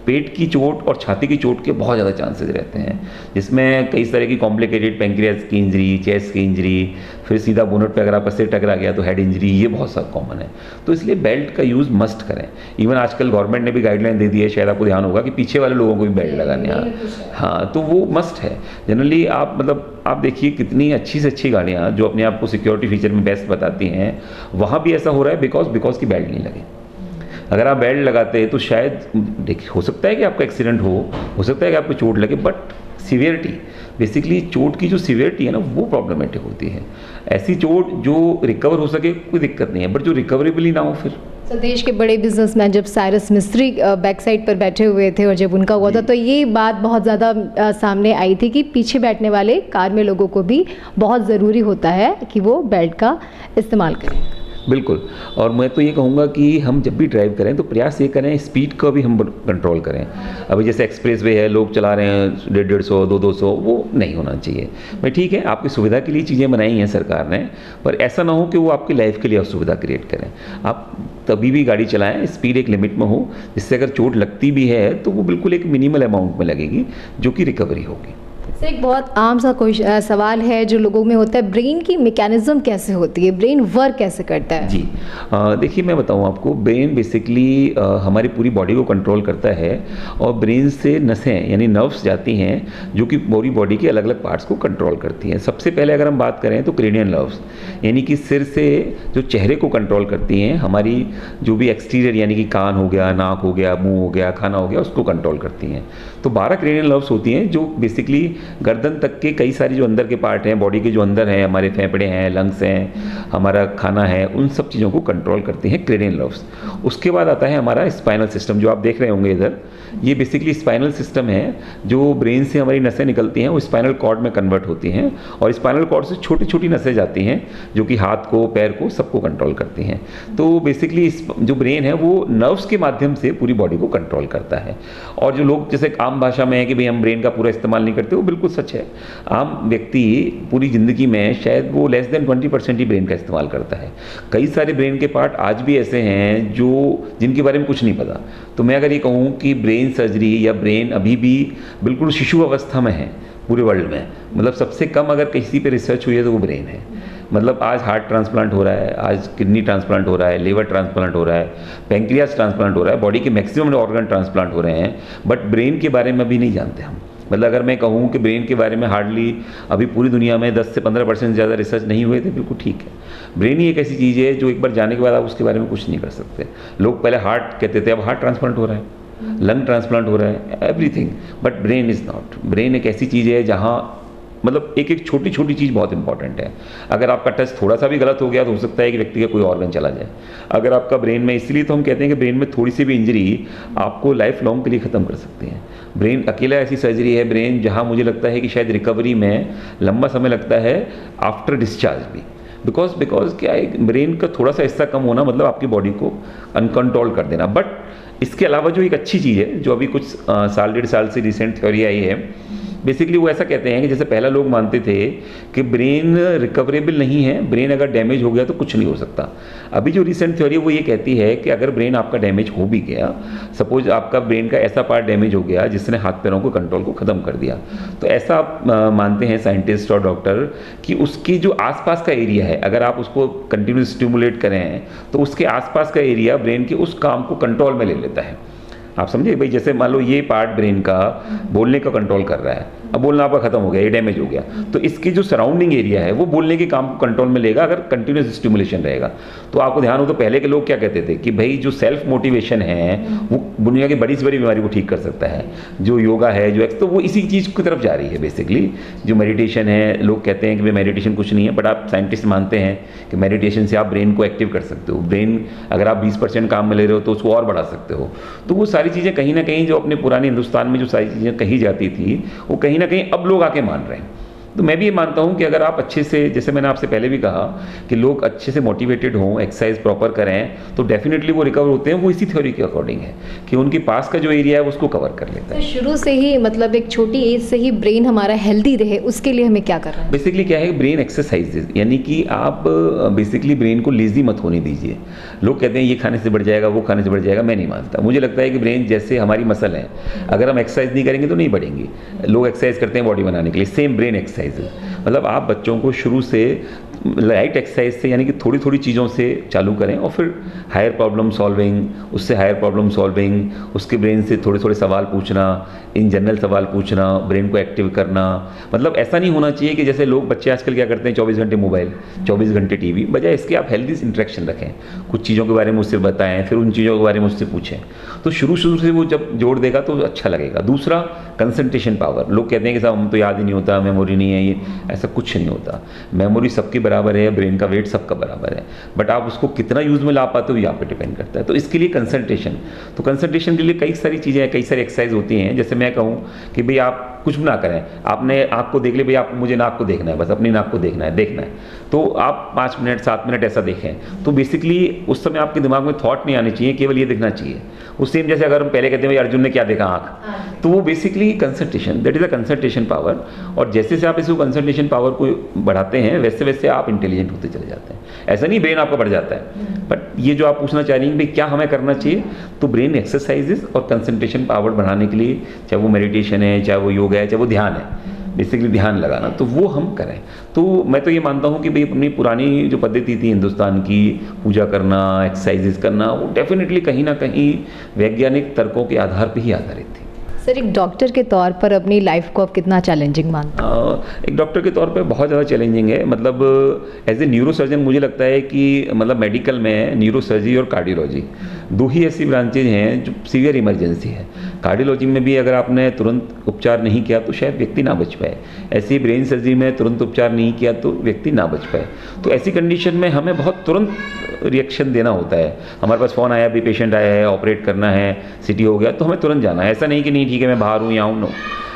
पेट की चोट और छाती की चोट के बहुत ज़्यादा चांसेस रहते हैं, जिसमें कई तरह की कॉम्प्लिकेटेड पैंक्रियाज की इंजरी, चेस्ट की इंजरी, फिर सीधा बोनट पे अगर आपका सिर टकरा गया तो हेड इंजरी, ये बहुत सा कॉमन है। तो इसलिए बेल्ट का यूज़ मस्ट करें। इवन आजकल गवर्नमेंट ने भी गाइडलाइन दे दी है, शायद आपको ध्यान होगा, कि पीछे वाले लोगों को भी बेल्ट लगाने हैं। हाँ, तो वो मस्ट है। जनरली आप मतलब आप देखिए कितनी अच्छी से अच्छी गाड़ियाँ जो अपने आप को सिक्योरिटी फीचर में बेस्ट बताती हैं, वहाँ भी ऐसा हो रहा है बिकॉज की बेल्ट नहीं लगी। अगर आप बेल्ट लगाते हैं तो शायद देखिए हो सकता है कि आपका एक्सीडेंट हो सकता है कि आपको चोट लगे, बट सीवियरिटी, बेसिकली चोट की जो सीवियरिटी है ना, वो प्रॉब्लमेटिक होती है। ऐसी चोट जो रिकवर हो सके कोई दिक्कत नहीं है, बट जो रिकवरेबल ही ना हो फिर। सर, देश के बड़े बिजनेसमैन जब साइरस मिस्त्री बैक साइड पर बैठे हुए थे और जब उनका हुआ था तो ये बात बहुत ज़्यादा सामने आई थी कि पीछे बैठने वाले कार में लोगों को भी बहुत ज़रूरी होता है कि वो बेल्ट का इस्तेमाल करें। बिल्कुल। और मैं तो ये कहूँगा कि हम जब भी ड्राइव करें तो प्रयास ये करें स्पीड का भी हम कंट्रोल करें। अभी जैसे एक्सप्रेस वे है, लोग चला रहे हैं 150 200, वो नहीं होना चाहिए भाई। ठीक है, आपकी सुविधा के लिए चीज़ें बनाई हैं सरकार ने, पर ऐसा ना हो कि वो आपकी लाइफ के लिए असुविधा क्रिएट करें। आप तभी भी गाड़ी चलाएं, स्पीड एक लिमिट में हो, जिससे अगर चोट लगती भी है तो वो बिल्कुल एक मिनिमल अमाउंट में लगेगी, जो कि रिकवरी होगी। सर एक बहुत आम सा सवाल है जो लोगों में होता है, ब्रेन की मैकेनिज्म कैसे होती है, ब्रेन वर्क कैसे करता है? जी, देखिए मैं बताऊं आपको, ब्रेन बेसिकली हमारी पूरी बॉडी को कंट्रोल करता है, और ब्रेन से नसें यानी नर्व्स जाती हैं जो कि पूरी बॉडी के अलग अलग पार्ट्स को कंट्रोल करती हैं। सबसे पहले अगर हम बात करें तो क्रेनियल नर्व्स यानी कि सिर से जो चेहरे को कंट्रोल करती हैं, हमारी जो भी एक्सटीरियर यानी कि कान हो गया, नाक हो गया, मुंह हो गया, खाना हो गया, उसको कंट्रोल करती हैं। तो 12 क्रेनियल नर्व्स होती हैं जो बेसिकली गर्दन तक के कई सारी जो अंदर के पार्ट हैं बॉडी के, जो अंदर हैं, हमारे फेफड़े हैं, लंग्स हैं, हमारा खाना है, उन सब चीज़ों को कंट्रोल करती हैं क्रेनियल नर्व्स। उसके बाद आता है हमारा स्पाइनल सिस्टम, जो आप देख रहे होंगे इधर। ये बेसिकली स्पाइनल सिस्टम है, जो ब्रेन से हमारी नसें निकलती हैं वो स्पाइनल कॉर्ड में कन्वर्ट होती हैं, और स्पाइनल कॉर्ड से छोटी छोटी नसें जाती हैं जो कि हाथ को, पैर को, सबको कंट्रोल करती हैं। तो बेसिकली जो ब्रेन है वो नर्व्स के माध्यम से पूरी बॉडी को कंट्रोल करता है। और जो लोग जैसे आम भाषा में है कि भाई हम ब्रेन का पूरा इस्तेमाल नहीं करते, वो बिल्कुल सच है। आम व्यक्ति पूरी ज़िंदगी में शायद वो लेस देन 20% ही ब्रेन का इस्तेमाल करता है। कई सारे ब्रेन के पार्ट आज भी ऐसे हैं जो जिनके बारे में कुछ नहीं पता। तो मैं अगर ये कहूँ कि ब्रेन सर्जरी या ब्रेन अभी भी बिल्कुल शिशु अवस्था में है पूरे वर्ल्ड में, मतलब सबसे कम अगर किसी पे रिसर्च हुई है तो वो ब्रेन है। मतलब आज हार्ट ट्रांसप्लांट हो रहा है, आज किडनी ट्रांसप्लांट हो रहा है, लिवर ट्रांसप्लांट हो रहा है, पैंक्रियास ट्रांसप्लांट हो रहा है, बॉडी के मैक्सिमम ऑर्गन ट्रांसप्लांट हो रहे हैं, बट ब्रेन के बारे में अभी नहीं जानते हम। मतलब अगर मैं कहूँ कि ब्रेन के बारे में हार्डली अभी पूरी दुनिया में 10 से 15% ज़्यादा रिसर्च नहीं हुए थे, बिल्कुल ठीक है। ब्रेन ही एक ऐसी चीज़ है जो एक बार जाने के बाद आप उसके बारे में कुछ नहीं कर सकते। लोग पहले हार्ट कहते थे, अब हार्ट ट्रांसप्लांट हो रहा है, लंग ट्रांसप्लांट हो रहा है, everything, but brain is not. Brain एक ऐसी चीज़ है जहाँ मतलब एक एक छोटी छोटी चीज़ बहुत इंपॉर्टेंट है। अगर आपका टेस्ट थोड़ा सा भी गलत हो गया तो हो सकता है कि व्यक्ति का कोई ऑर्गन चला जाए। अगर आपका ब्रेन में, इसलिए तो हम कहते हैं कि ब्रेन में थोड़ी सी भी इंजरी आपको लाइफ लॉन्ग के लिए ख़त्म कर सकती है। ब्रेन अकेला ऐसी सर्जरी है ब्रेन, जहाँ मुझे लगता है कि शायद रिकवरी में लंबा समय लगता है आफ्टर डिस्चार्ज भी। बिकॉज क्या है, ब्रेन का थोड़ा सा हिस्सा कम होना मतलब आपकी बॉडी को अनकंट्रोल कर देना। बट इसके अलावा जो एक अच्छी चीज़ है, जो अभी कुछ साल 1.5 साल से रिसेंट थ्योरी आई है, बेसिकली वो ऐसा कहते हैं कि जैसे पहला लोग मानते थे कि ब्रेन रिकवरेबल नहीं है, ब्रेन अगर डैमेज हो गया तो कुछ नहीं हो सकता। अभी जो रिसेंट थ्योरी है वो ये कहती है कि अगर ब्रेन आपका डैमेज हो भी गया, सपोज आपका ब्रेन का ऐसा पार्ट डैमेज हो गया जिसने हाथ पैरों को कंट्रोल को ख़त्म कर दिया, तो ऐसा आप मानते हैं साइंटिस्ट और डॉक्टर कि उसकी जो आसपास का एरिया है, अगर आप उसको कंटिन्यूस स्टिमुलेट करें तो उसके आसपास का एरिया ब्रेन के उस काम को कंट्रोल में ले लेता है। आप समझे भाई, जैसे मान लो ये पार्ट ब्रेन का बोलने का कंट्रोल कर रहा है, अब बोलना आपका खत्म हो गया, ये डैमेज हो गया, तो इसकी जो सराउंडिंग एरिया है वो बोलने के काम को कंट्रोल में लेगा अगर कंटिन्यूस स्टिमुलेशन रहेगा। तो आपको ध्यान हो तो पहले के लोग क्या कहते थे कि भाई जो सेल्फ मोटिवेशन है वो दुनिया की बड़ी से बड़ी बीमारी को ठीक कर सकता है। जो योगा है, जो तो वो इसी चीज़ की तरफ जा रही है बेसिकली। जो मेडिटेशन है, लोग कहते हैं कि भाई मेडिटेशन कुछ नहीं है, बट आप साइंटिस्ट मानते हैं कि मेडिटेशन से आप ब्रेन को एक्टिव कर सकते हो। ब्रेन अगर आप 20% काम में ले रहे हो तो उसको और बढ़ा सकते हो। तो वो सारी चीज़ें कहीं ना कहीं जो अपने पुराने हिंदुस्तान में जो सारी चीज़ें कही जाती थी, वो कहीं ना कहीं अब लोग आके मान रहे हैं। तो मैं भी ये मानता हूँ कि अगर आप अच्छे से, जैसे मैंने आपसे पहले भी कहा कि लोग अच्छे से मोटिवेटेड हों, एक्सरसाइज प्रॉपर करें, तो डेफिनेटली वो रिकवर होते हैं। वो इसी थ्योरी के अकॉर्डिंग है कि उनके पास का जो एरिया है उसको कवर कर लेता है। तो शुरू से ही मतलब एक छोटी एज से ही ब्रेन हमारा हेल्दी रहे, उसके लिए हमें क्या करना है? बेसिकली क्या है, ब्रेन एक्सरसाइजेज, यानी कि आप बेसिकली ब्रेन को लेजी मत होने दीजिए। लोग कहते हैं ये खाने से बढ़ जाएगा, वो खाने से बढ़ जाएगा, मैं नहीं मानता। मुझे लगता है कि ब्रेन जैसे हमारी मसल है, अगर हम एक्सरसाइज नहीं करेंगे तो नहीं बढ़ेंगी। लोग एक्सरसाइज करते हैं बॉडी बनाने के लिए, सेम ब्रेन एक्सरसाइज। मतलब आप बच्चों को शुरू से लाइट एक्सरसाइज से, यानी कि थोड़ी थोड़ी चीज़ों से चालू करें, और फिर हायर प्रॉब्लम सॉल्विंग, उससे हायर प्रॉब्लम सॉल्विंग, उसके ब्रेन से थोड़े थोड़े सवाल पूछना, इन जनरल सवाल पूछना, ब्रेन को एक्टिव करना। मतलब ऐसा नहीं होना चाहिए कि जैसे लोग बच्चे आजकल क्या करते हैं, 24 घंटे मोबाइल, 24 घंटे टीवी। बजाय इसके आप हेल्दी इंटरेक्शन रखें, कुछ चीज़ों के बारे में उससे बताएं, फिर उन चीज़ों के बारे में उससे पूछें। तो शुरू से वो जब जोड़ देगा तो अच्छा लगेगा। दूसरा, कंसंट्रेशन पावर, लोग कहते हैं कि साहब हम तो याद ही नहीं होता, मेमोरी नहीं है, ये ऐसा कुछ नहीं होता। मेमोरी सबकी बराबर है, ब्रेन का वेट सबका बराबर है, बट आप उसको कितना यूज़ में ला पाते हो ये आप पे डिपेंड करता है। तो इसके लिए कंसंट्रेशन, तो कंसंट्रेशन के लिए कई सारी चीज़ें, कई सारी एक्सरसाइज होती हैं। जैसे मैं कहूँ कि भाई आप कुछ भी ना करें, आपने आँख को देख ली, भाई आप मुझे नाक को देखना है, बस अपनी नाक को देखना है, तो आप 5 मिनट 7 मिनट ऐसा देखें। तो बेसिकली उस समय आपके दिमाग में थॉट नहीं आनी चाहिए, केवल ये देखना चाहिए। उस सेम जैसे अगर हम पहले कहते हैं भाई अर्जुन ने क्या देखा, आँख, तो वो basically concentration, that is a concentration power. और जैसे जैसे आप इसको कंसंट्रेशन पावर को बढ़ाते हैं वैसे वैसे आप इंटेलिजेंट होते चले जाते हैं। ऐसा नहीं ब्रेन आपका बढ़ जाता है, बट ये जो आप पूछना चाह रही हैं भाई क्या हमें करना चाहिए, तो ब्रेन एक्सरसाइजेस और कंसंट्रेशन पावर बढ़ाने के लिए, चाहे वो मेडिटेशन है, चाहे वो योगा है, चाहे वो ध्यान है, बेसिकली ध्यान लगाना, तो वो हम करें। तो मैं तो ये मानता हूँ कि भाई अपनी पुरानी जो पद्धति थी हिंदुस्तान की, पूजा करना, एक्सरसाइजेस करना, वो डेफिनेटली कहीं ना कहीं वैज्ञानिक तर्कों के आधार पर ही आधारित थी। सर, एक डॉक्टर के तौर पर अपनी लाइफ को आप कितना चैलेंजिंग मानते हैं? एक डॉक्टर के तौर पे बहुत ज़्यादा चैलेंजिंग है। मतलब एज ए न्यूरो सर्जन मुझे लगता है कि मतलब मेडिकल में न्यूरो सर्जरी और कार्डियोलॉजी दो ही ऐसी ब्रांचेज हैं जो सीवियर इमरजेंसी है। कार्डियोलॉजी में भी अगर आपने तुरंत उपचार नहीं किया तो शायद व्यक्ति ना बच पाए, ऐसी ब्रेन सर्जरी में तुरंत उपचार नहीं किया तो व्यक्ति ना बच पाए। तो ऐसी कंडीशन में हमें बहुत तुरंत रिएक्शन देना होता है। हमारे पास फ़ोन आया, भी पेशेंट आया है, ऑपरेट करना है, सीटी हो गया, तो हमें तुरंत जाना है। ऐसा नहीं कि नहीं ठीक है मैं बाहर हूँ, यहाँ हूँ, नो।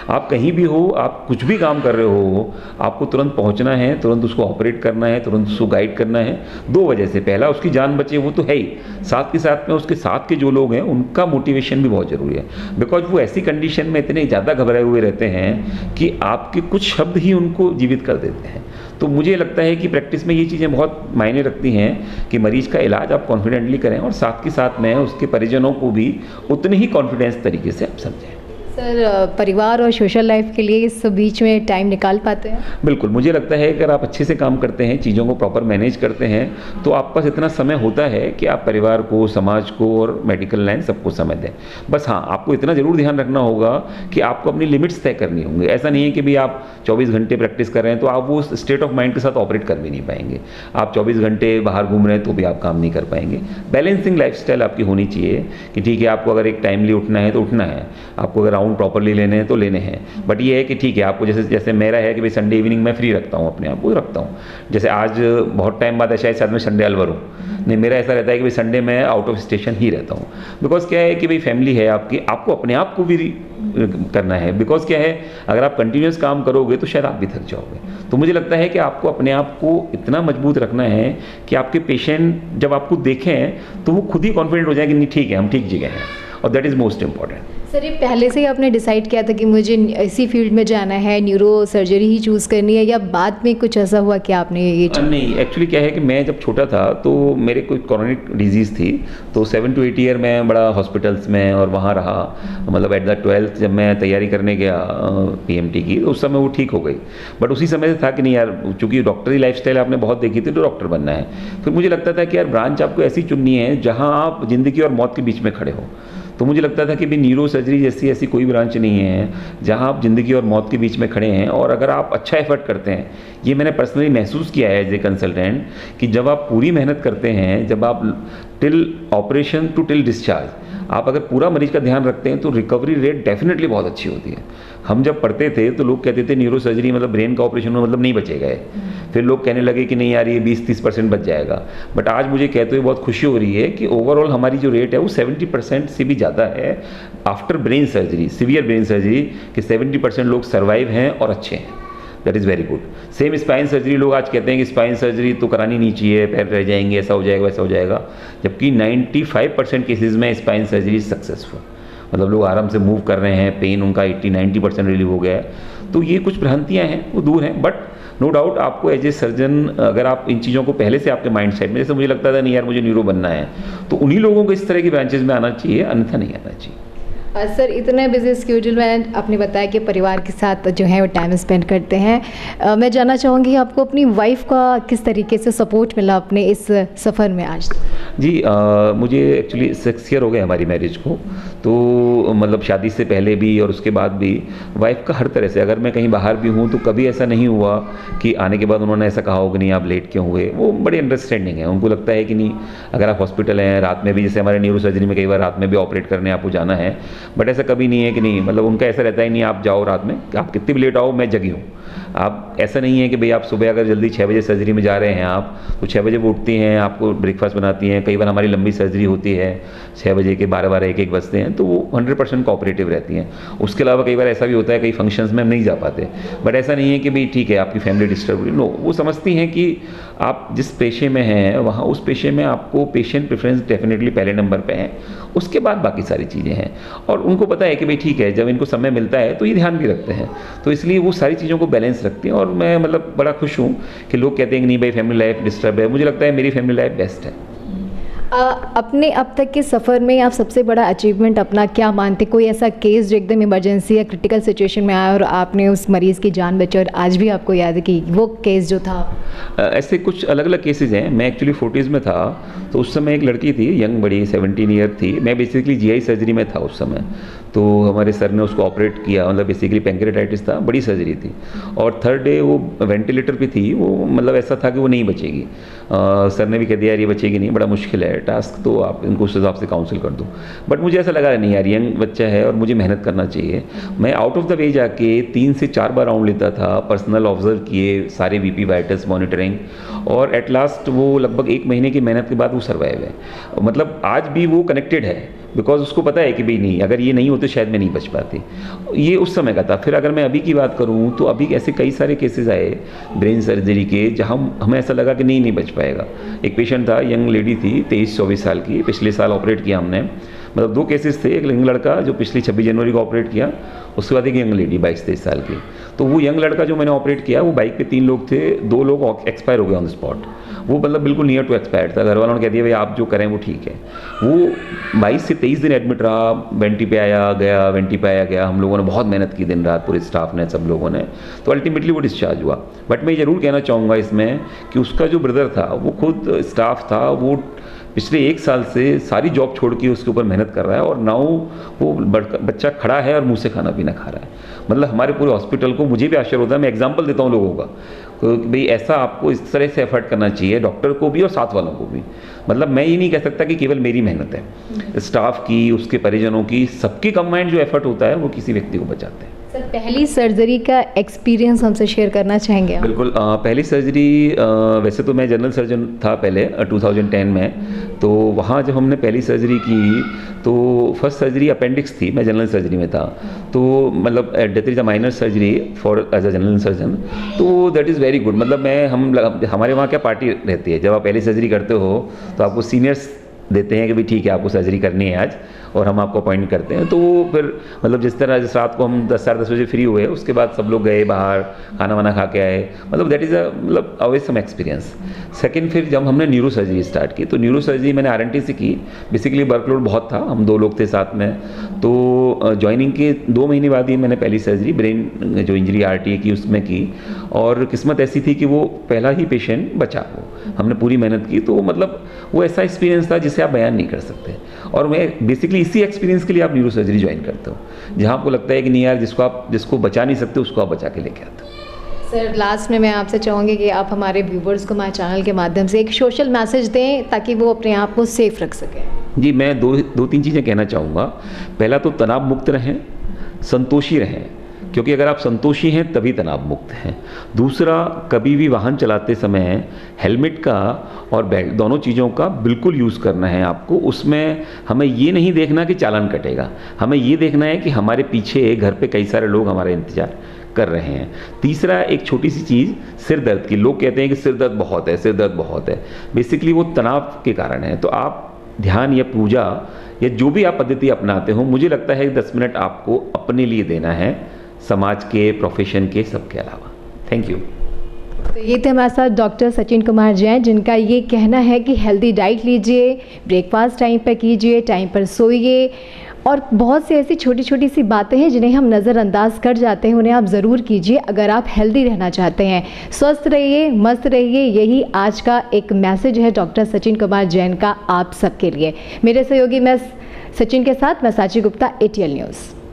आप कहीं भी हो, आप कुछ भी काम कर रहे हो, आपको तुरंत पहुंचना है, तुरंत उसको ऑपरेट करना है, तुरंत उसको गाइड करना है। दो वजह से, पहला उसकी जान बचे वो तो है ही, साथ के साथ में उसके साथ के जो लोग हैं उनका मोटिवेशन भी बहुत ज़रूरी है। बिकॉज वो ऐसी कंडीशन में इतने ज़्यादा घबराए हुए रहते हैं कि आपके कुछ शब्द ही उनको जीवित कर देते हैं। तो मुझे लगता है कि प्रैक्टिस में ये चीज़ें बहुत मायने रखती हैं कि मरीज़ का इलाज आप कॉन्फिडेंटली करें और साथ के साथ में उसके परिजनों को भी उतने ही कॉन्फिडेंस तरीके से आप समझें। सर, परिवार और सोशल लाइफ के लिए इस बीच में टाइम निकाल पाते हैं? बिल्कुल, मुझे लगता है कि अगर आप अच्छे से काम करते हैं, चीज़ों को प्रॉपर मैनेज करते हैं, तो आप पास इतना समय होता है कि आप परिवार को, समाज को और मेडिकल लाइन सबको समय दें। बस हाँ, आपको इतना ज़रूर ध्यान रखना होगा कि आपको अपनी लिमिट्स तय करनी होंगी। ऐसा नहीं है कि भाई आप 24 घंटे प्रैक्टिस कर रहे हैं तो आप वो स्टेट ऑफ माइंड के साथ ऑपरेट कर भी नहीं पाएंगे। आप 24 घंटे बाहर घूम रहे हैं तो भी आप काम नहीं कर पाएंगे। बैलेंसिंग लाइफस्टाइल आपकी होनी चाहिए कि ठीक है, आपको अगर एक टाइमली उठना है तो उठना है, आपको अगर राउंड प्रॉपरली लेने हैं तो लेने हैं। बट ये है कि ठीक है, आपको जैसे मेरा है कि भाई संडे इवनिंग मैं फ्री रखता हूँ, अपने आप को रखता हूँ। जैसे आज बहुत टाइम बाद ऐसा शायद मैं संडे अलवर हूँ, नहीं मेरा ऐसा रहता है कि भाई संडे मैं आउट ऑफ स्टेशन ही रहता हूँ। बिकॉज क्या है कि भाई फैमिली है आपकी, आपको अपने आप को भी करना है। बिकॉज क्या है, अगर आप कंटिन्यूस काम करोगे तो शायद आप भी थक जाओगे। तो मुझे लगता है कि आपको अपने आप को इतना मजबूत रखना है कि आपके पेशेंट जब आपको देखें तो वो खुद ही कॉन्फिडेंट हो जाए कि नहीं ठीक है, हम ठीक जगह हैं, और that is most important. Sir, ये पहले से ही आपने डिसाइड किया था कि मुझे इसी फील्ड में जाना है, न्यूरो सर्जरी ही चूज़ करनी है, या बाद में कुछ ऐसा हुआ कि आपने ये नहीं, एक्चुअली क्या है कि मैं जब छोटा था तो मेरे कोई क्रॉनिक डिजीज़ थी, तो 7 to 8 ईयर मैं बड़ा हॉस्पिटल्स में और वहाँ रहा। मतलब एट द 12th जब मैं तैयारी करने गया PMT की, तो उस समय वो ठीक हो गई। बट उसी समय से था कि नहीं यार, चूँकि डॉक्टरी लाइफस्टाइल आपने बहुत देखी थी तो डॉक्टर बनना है। फिर मुझे लगता था कि यार ब्रांच आपको ऐसी चुननी है जहाँ आप ज़िंदगी और मौत के बीच में खड़े हो। तो मुझे लगता था कि भी न्यूरो सर्जरी जैसी ऐसी कोई ब्रांच नहीं है जहां आप ज़िंदगी और मौत के बीच में खड़े हैं, और अगर आप अच्छा एफर्ट करते हैं, ये मैंने पर्सनली महसूस किया है एज ए कंसल्टेंट, कि जब आप पूरी मेहनत करते हैं, जब आप till operation to till discharge आप अगर पूरा मरीज का ध्यान रखते हैं तो रिकवरी रेट डेफिनेटली बहुत अच्छी होती है। हम जब पढ़ते थे तो लोग कहते थे न्यूरो सर्जरी मतलब ब्रेन का ऑपरेशन में मतलब नहीं बचेगा है, फिर लोग कहने लगे कि नहीं यार ये 20-30% बच जाएगा। बट आज मुझे कहते हुए बहुत खुशी हो रही है कि ओवरऑल हमारी जो रेट है वो 70% से भी ज़्यादा है after brain surgery, severe brain surgery, कि 70% लोग सर्वाइव हैं और अच्छे हैं। That is very good. Same spine surgery, लोग आज कहते हैं कि स्पाइन सर्जरी तो करानी नहीं चाहिए, पैर रह जाएंगे, ऐसा हो जाएगा वैसा हो जाएगा, जबकि 95% केसेज में स्पाइन सर्जरी सक्सेसफुल, मतलब लोग आराम से मूव कर रहे हैं, पेन उनका 80-90% रिलीव हो गया है। तो ये कुछ भ्रांतियाँ हैं, वो दूर हैं। बट नो डाउट आपको एज ए सर्जन अगर आप इन चीज़ों को पहले से आपके माइंड सेट में, जैसे मुझे लगता था नहीं यार मुझे न्यूरो बनना है, तो उन्हीं लोगों को इस तरह की ब्रांचेज में आना चाहिए, अन्यथा नहीं आना चाहिए। सर, इतने बिजी स्केड्यूल में आपने बताया कि परिवार के साथ जो है वो टाइम स्पेंड करते हैं। मैं जानना चाहूँगी आपको अपनी वाइफ का किस तरीके से सपोर्ट मिला अपने इस सफ़र में आज? जी मुझे एक्चुअली 6 ईयर हो गए हमारी मैरिज को, तो मतलब शादी से पहले भी और उसके बाद भी वाइफ का हर तरह से, अगर मैं कहीं बाहर भी हूँ तो कभी ऐसा नहीं हुआ कि आने के बाद उन्होंने ऐसा कहा हो कि नहीं आप लेट क्यों हुए। वो बड़ी अंडरस्टैंडिंग है, उनको लगता है कि नहीं अगर आप हॉस्पिटल हैं रात में भी, जैसे हमारे न्यूरो सर्जरी में कई बार रात में भी ऑपरेट करने आपको जाना है, बट ऐसा कभी नहीं है कि नहीं, मतलब उनका ऐसा रहता है नहीं आप जाओ रात में, आप कितनी भी लेट आओ मैं जगी हूँ। आप ऐसा नहीं है कि भाई आप सुबह अगर जल्दी 6 बजे सर्जरी में जा रहे हैं आप, तो 6 बजे वो उठती हैं, आपको ब्रेकफास्ट बनाती हैं। कई बार हमारी लंबी सर्जरी होती है 6 बजे के 12-12 1-1 बजते हैं, तो वो 100% कोऑपरेटिव रहती हैं। उसके अलावा कई बार ऐसा भी होता है कई फंक्शंस में हम नहीं जा पाते, बट ऐसा नहीं है कि भाई ठीक है आपकी फैमिली डिस्टर्ब हुई, नो, वो समझती हैं कि आप जिस पेशे में हैं वहाँ उस पेशे में आपको पेशेंट प्रेफरेंस डेफिनेटली पहले नंबर पे है, उसके बाद बाकी सारी चीज़ें हैं। और उनको पता है कि भाई ठीक है जब इनको समय मिलता है तो ये ध्यान भी रखते हैं, तो इसलिए वो सारी चीज़ों को बैलेंस रखती हैं। और मैं मतलब बड़ा खुश हूँ कि लोग कहते हैं कि नहीं भाई फैमिली लाइफ डिस्टर्ब है, मुझे लगता है मेरी फैमिली लाइफ बेस्ट है। अपने अब तक के सफ़र में आप सबसे बड़ा अचीवमेंट अपना क्या मानते? कोई ऐसा केस जो एकदम इमरजेंसी या क्रिटिकल सिचुएशन में आया और आपने उस मरीज़ की जान बचाई और आज भी आपको याद है कि वो केस जो था? ऐसे कुछ अलग अलग केसेस हैं। मैं एक्चुअली 40s में था, तो उस समय एक लड़की थी यंग, बड़ी 17 ईयर थी। मैं बेसिकली जीआई सर्जरी में था उस समय, तो हमारे सर ने उसको ऑपरेट किया, मतलब बेसिकली पैंक्रेटाइटिस था, बड़ी सर्जरी थी। और थर्ड डे वो वेंटिलेटर पे थी, वो मतलब ऐसा था कि वो नहीं बचेगी। सर ने भी कह दिया यार ये बचेगी नहीं, बड़ा मुश्किल है टास्क, तो आप इनको उस हिसाब से काउंसिल कर दो। बट मुझे ऐसा लगा नहीं यार यंग बच्चा है और मुझे मेहनत करना चाहिए। मैं आउट ऑफ द वे जाके 3 से 4 बार राउंड लेता था, पर्सनल ऑब्जर्व किए, सारे वीपी वाइटस मॉनिटरिंग, और एट लास्ट वो लगभग 1 महीने की मेहनत के बाद वो सर्वाइव है। मतलब आज भी वो कनेक्टेड है, बिकॉज उसको पता है कि भाई नहीं अगर ये नहीं होते शायद मैं नहीं बच पाती। ये उस समय का था। फिर अगर मैं अभी की बात करूं तो अभी ऐसे कई सारे केसेस आए ब्रेन सर्जरी के जहां हमें ऐसा लगा कि नहीं बच पाएगा। एक पेशेंट था, यंग लेडी थी 23-24 साल की, पिछले साल ऑपरेट किया हमने। मतलब 2 केसेस थे, एक यंग लड़का जो पिछली 26 जनवरी को ऑपरेट किया, उसके बाद एक यंग लेडी 22-23 साल की। तो वो यंग लड़का जो मैंने ऑपरेट किया, वो बाइक पे 3 लोग थे, 2 लोग एक्सपायर हो गए ऑन द स्पॉट। वो मतलब बिल्कुल नियर टू एक्सपायर था। घर वालों ने कह दिया भाई आप जो करें वो ठीक है। वो 22 से 23 दिन एडमिट रहा, वेंटी पे आया गया, वेंटी पे आया गया। हम लोगों ने बहुत मेहनत की दिन रात, पूरे स्टाफ ने, सब लोगों ने, तो अल्टीमेटली वो डिस्चार्ज हुआ। बट मैं ज़रूर कहना चाहूँगा इसमें कि उसका जो ब्रदर था, वो खुद स्टाफ था, वो पिछले 1 साल से सारी जॉब छोड़ के उसके ऊपर मेहनत कर रहा है, और नाउ वो बच्चा खड़ा है और मुंह से खाना पीना खा रहा है। मतलब हमारे पूरे हॉस्पिटल को, मुझे भी आश्चर्य होता है, मैं एग्जांपल देता हूँ लोगों का कि भाई ऐसा आपको इस तरह से एफर्ट करना चाहिए, डॉक्टर को भी और साथ वालों को भी। मतलब मैं ये नहीं कह सकता कि केवल मेरी मेहनत है, स्टाफ की, उसके परिजनों की, सबकी कंबाइंड जो एफर्ट होता है वो किसी व्यक्ति को बचाते हैं। सर पहली सर्जरी का एक्सपीरियंस हमसे शेयर करना चाहेंगे आप? बिल्कुल। पहली सर्जरी, वैसे तो मैं जनरल सर्जन था पहले 2010 में, तो वहाँ जब हमने पहली सर्जरी की तो फर्स्ट सर्जरी अपेंडिक्स थी, मैं जनरल सर्जरी में था, तो मतलब that is a minor surgery for as a general surgeon, तो दैट इज़ वेरी गुड। मतलब हमारे वहाँ क्या पार्टी रहती है, जब आप पहली सर्जरी करते हो तो आपको सीनियर्स देते हैं कि भाई ठीक है आपको सर्जरी करनी है आज, और हम आपको अपॉइंट करते हैं। तो फिर मतलब जिस तरह जिस रात को हम 10 साढ़े 10 बजे फ्री हुए, उसके बाद सब लोग गए बाहर, खाना वाना खा के आए। मतलब दैट इज़ अ मतलब ऑलवेज सम एक्सपीरियंस। सेकंड, फिर जब हमने न्यूरो सर्जरी स्टार्ट की, तो न्यूरो सर्जरी मैंने आरएनटी से की। बेसिकली वर्कलोड बहुत था, हम 2 लोग थे साथ में, तो ज्वाइनिंग के 2 महीने बाद ही मैंने पहली सर्जरी ब्रेन जो इंजरी आरटीए की उसमें की, और किस्मत ऐसी थी कि वो पहला ही पेशेंट बचा। वो हमने पूरी मेहनत की, तो मतलब वो ऐसा एक्सपीरियंस था जिसे आप बयान नहीं कर सकते। और मैं बेसिकली इसी एक्सपीरियंस के लिए आप न्यूरो सर्जरी ज्वाइन करते हो, जहाँ आपको लगता है कि नहीं यार जिसको बचा नहीं सकते उसको आप बचा के लेके आते हो। सर लास्ट में मैं आपसे चाहूँगी कि आप हमारे व्यूवर्स को हमारे चैनल के माध्यम से एक सोशल मैसेज दें ताकि वो अपने आप को सेफ रख सकें। जी, मैं 2-3 चीज़ें कहना चाहूँगा। पहला तो तनाव मुक्त रहें, संतोषी रहें, क्योंकि अगर आप संतोषी हैं तभी तनाव मुक्त हैं। दूसरा, कभी भी वाहन चलाते समय हेलमेट का और बेल्ट दोनों चीज़ों का बिल्कुल यूज़ करना है आपको। उसमें हमें ये नहीं देखना कि चालान कटेगा, हमें ये देखना है कि हमारे पीछे घर पे कई सारे लोग हमारा इंतज़ार कर रहे हैं। तीसरा, एक छोटी सी चीज़, सिर दर्द की। लोग कहते हैं कि सिर दर्द बहुत है, सिर दर्द बहुत है, बेसिकली वो तनाव के कारण है। तो आप ध्यान या पूजा या जो भी आप पद्धति अपनाते हो, मुझे लगता है 10 मिनट आपको अपने लिए देना है, समाज के, प्रोफेशन के, सबके अलावा। Thank you. तो ये थे हमारे साथ डॉक्टर सचिन कुमार जैन, जिनका ये कहना है कि हेल्दी डाइट लीजिए, ब्रेकफास्ट टाइम पर कीजिए, टाइम पर सोइए, और बहुत सी ऐसी छोटी छोटी सी बातें हैं जिन्हें हम नज़रअंदाज कर जाते हैं, उन्हें आप ज़रूर कीजिए अगर आप हेल्दी रहना चाहते हैं। स्वस्थ रहिए, मस्त रहिए, यही आज का एक मैसेज है डॉक्टर सचिन कुमार जैन का आप सबके लिए। मेरे सहयोगी मैं सचिन के साथ मैं साची गुप्ता, ATL न्यूज़।